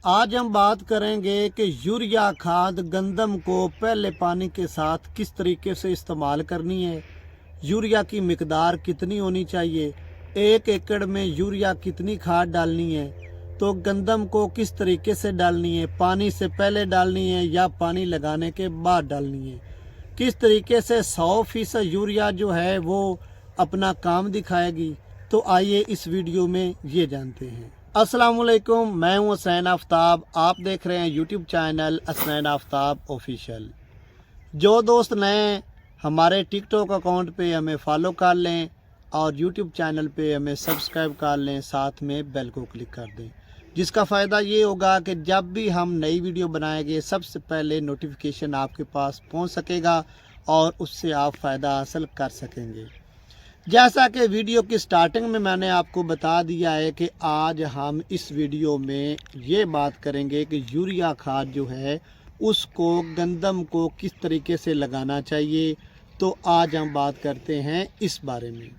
आज हम बात करेंगे कि यूरिया खाद गंदम को पहले पानी के साथ किस तरीके से इस्तेमाल करनी है, यूरिया की मिकदार कितनी होनी चाहिए, 1 एकड़ में यूरिया कितनी खाद डालनी है, तो गंदम को किस तरीके से डालनी है, पानी से पहले डालनी है या पानी लगाने के बाद डालनी है, किस तरीके से 100% यूरिया जो है वो अपना काम दिखाएगी। तो आइए इस वीडियो में ये जानते हैं। अस्सलाम वालेकुम, मैं हूं हसनैन आफ्ताब। आप देख रहे हैं YouTube channel Hasnain Aftab official. जो दोस्त नए हमारे टिकटॉक अकाउंट पे हमें फॉलो कर लें और यूट्यूब चैनल पे हमें सब्सक्राइब कर लें, साथ में बेल को क्लिक कर दें, जिसका फ़ायदा ये होगा कि जब भी हम नई वीडियो बनाएंगे सबसे पहले नोटिफिकेशन आपके पास पहुंच सकेगा और उससे आप फ़ायदा हासिल कर सकेंगे। जैसा कि वीडियो की स्टार्टिंग में मैंने आपको बता दिया है कि आज हम इस वीडियो में ये बात करेंगे कि यूरिया खाद जो है उसको गंदम को किस तरीके से लगाना चाहिए। तो आज हम बात करते हैं इस बारे में।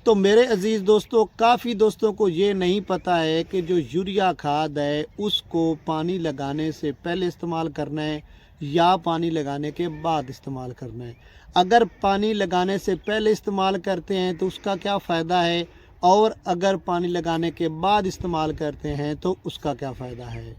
तो मेरे अजीज़ दोस्तों, काफ़ी दोस्तों को ये नहीं पता है कि जो यूरिया खाद है उसको पानी लगाने से पहले इस्तेमाल करना है या पानी लगाने के बाद इस्तेमाल करना है। अगर पानी लगाने से पहले इस्तेमाल करते हैं तो उसका क्या फ़ायदा है, और अगर पानी लगाने के बाद इस्तेमाल करते हैं तो उसका क्या फ़ायदा है।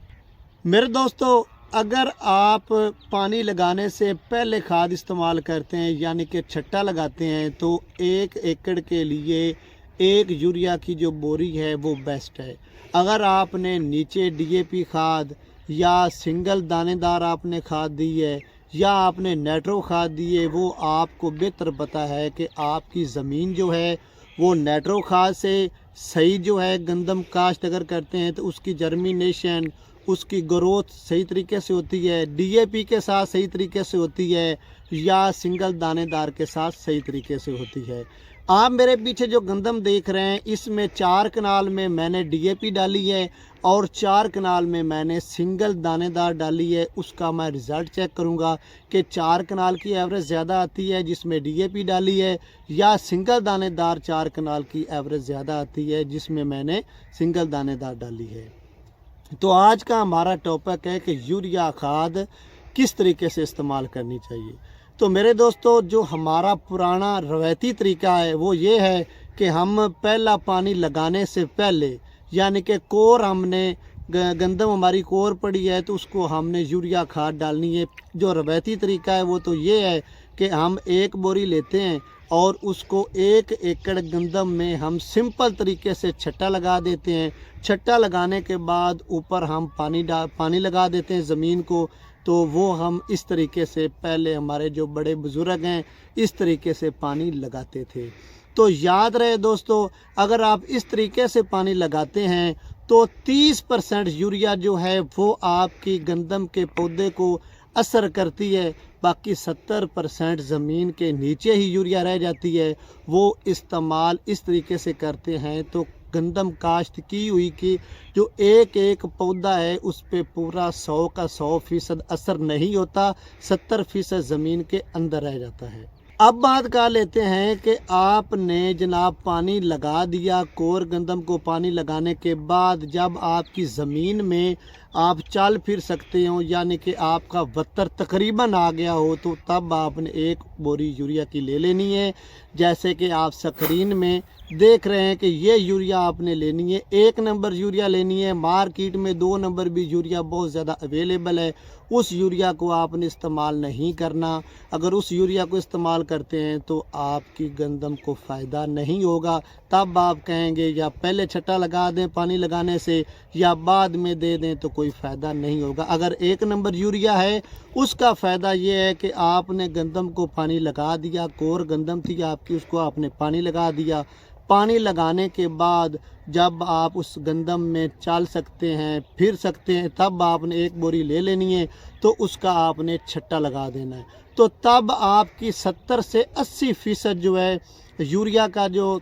मेरे दोस्तों, अगर आप पानी लगाने से पहले खाद इस्तेमाल करते हैं यानी कि छट्टा लगाते हैं तो 1 एकड़ के लिए 1 यूरिया की जो बोरी है वो बेस्ट है। अगर आपने नीचे DAP खाद या सिंगल दानेदार आपने खाद दी है या आपने नाइट्रो खाद दी है, वो आपको बेहतर पता है कि आपकी ज़मीन जो है वो नाइट्रो खाद से सही जो है गंदम काश्त अगर करते हैं तो उसकी जर्मिनेशन, उसकी ग्रोथ सही तरीके से होती है, DAP के साथ सही तरीके से होती है या सिंगल दानेदार के साथ सही तरीके से होती है। आप मेरे पीछे जो गंदम देख रहे हैं इसमें 4 कनाल में मैंने DAP डाली है और 4 कनाल में मैंने सिंगल दानेदार डाली है। उसका मैं रिज़ल्ट चेक करूंगा कि 4 कनाल की एवरेज ज़्यादा आती है जिसमें DAP डाली है या सिंगल दानेदार 4 कनाल की एवरेज ज़्यादा आती है जिसमें मैंने सिंगल दानेदार डाली है। तो आज का हमारा टॉपिक है कि यूरिया खाद किस तरीके से इस्तेमाल करनी चाहिए। तो मेरे दोस्तों, जो हमारा पुराना रवायती तरीका है वो ये है कि हम पहला पानी लगाने से पहले यानी कि कोर हमने गंदम हमारी कोर पड़ी है तो उसको हमने यूरिया खाद डालनी है। जो रवायती तरीका है वो तो ये है कि हम 1 बोरी लेते हैं और उसको 1 एकड़ गंदम में हम सिंपल तरीके से छट्टा लगा देते हैं। छट्टा लगाने के बाद ऊपर हम पानी लगा देते हैं ज़मीन को। तो वो हम इस तरीके से पहले हमारे जो बड़े बुज़ुर्ग हैं इस तरीके से पानी लगाते थे। तो याद रहे दोस्तों, अगर आप इस तरीके से पानी लगाते हैं तो 30% यूरिया जो है वो आपकी गंदम के पौधे को असर करती है, बाकी 70% ज़मीन के नीचे ही यूरिया रह जाती है। वो इस्तेमाल इस तरीके से करते हैं तो गंदम काश्त की हुई कि जो एक पौधा है उस पे पूरा 100 का 100% असर नहीं होता, 70% ज़मीन के अंदर रह जाता है। अब बात कर लेते हैं कि आपने जनाब पानी लगा दिया, कोर गंदम को पानी लगाने के बाद जब आपकी ज़मीन में आप चल फिर सकते हो यानी कि आपका वत्तर तकरीबन आ गया हो तो तब आपने 1 बोरी यूरिया की ले लेनी है। जैसे कि आप स्क्रीन में देख रहे हैं कि ये यूरिया आपने लेनी है, 1 नंबर यूरिया लेनी है। मार्केट में 2 नंबर भी यूरिया बहुत ज़्यादा अवेलेबल है, उस यूरिया को आपने इस्तेमाल नहीं करना। अगर उस यूरिया को इस्तेमाल करते हैं तो आपकी गंदम को फ़ायदा नहीं होगा। तब आप कहेंगे या पहले छट्टा लगा दें पानी लगाने से या बाद में दे दें तो कोई फ़ायदा नहीं होगा। अगर 1 नंबर यूरिया है उसका फ़ायदा ये है कि आपने गंदम को पानी लगा दिया, कोर गंदम थी आपकी, उसको आपने पानी लगा दिया। पानी लगाने के बाद जब आप उस गंदम में चल सकते हैं फिर सकते हैं तब आपने 1 बोरी ले लेनी है तो उसका आपने छट्टा लगा देना है। तो तब आपकी 70 से 80% जो है यूरिया का जो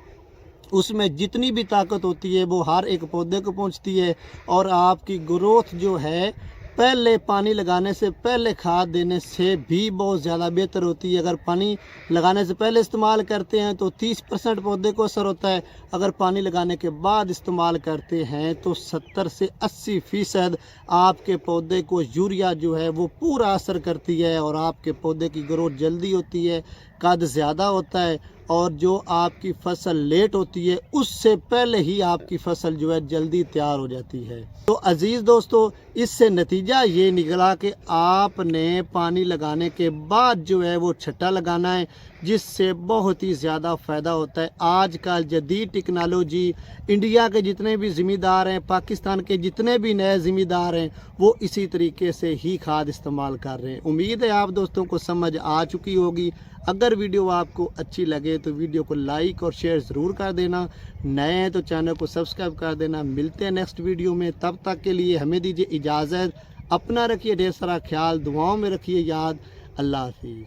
उसमें जितनी भी ताकत होती है वो हर एक पौधे को पहुंचती है और आपकी ग्रोथ जो है पहले पानी लगाने से पहले खाद देने से भी बहुत ज़्यादा बेहतर होती है। अगर पानी लगाने से पहले इस्तेमाल करते हैं तो 30% पौधे को असर होता है, अगर पानी लगाने के बाद इस्तेमाल करते हैं तो 70 से 80% आपके पौधे को यूरिया जो है वो पूरा असर करती है और आपके पौधे की ग्रोथ जल्दी होती है, कद ज़्यादा होता है और जो आपकी फसल लेट होती है उससे पहले ही आपकी फसल जो है जल्दी तैयार हो जाती है। तो अजीज़ दोस्तों, इससे नतीजा ये निकला कि आपने पानी लगाने के बाद जो है वो छट्टा लगाना है, जिससे बहुत ही ज़्यादा फ़ायदा होता है। आजकल जदीद टेक्नोलॉजी, इंडिया के जितने भी ज़िम्मेदार हैं, पाकिस्तान के जितने भी नए ज़िम्मेदार हैं, वो इसी तरीके से ही खाद इस्तेमाल कर रहे हैं। उम्मीद है आप दोस्तों को समझ आ चुकी होगी। अगर वीडियो आपको अच्छी लगे तो वीडियो को लाइक और शेयर ज़रूर कर देना। नए हैं तो चैनल को सब्सक्राइब कर देना। मिलते हैं नेक्स्ट वीडियो में, तब तक के लिए हमें दीजिए इजाज़त। अपना रखिए ढेर सारा ख्याल, दुआओं में रखिए याद। अल्लाह हाफिज़।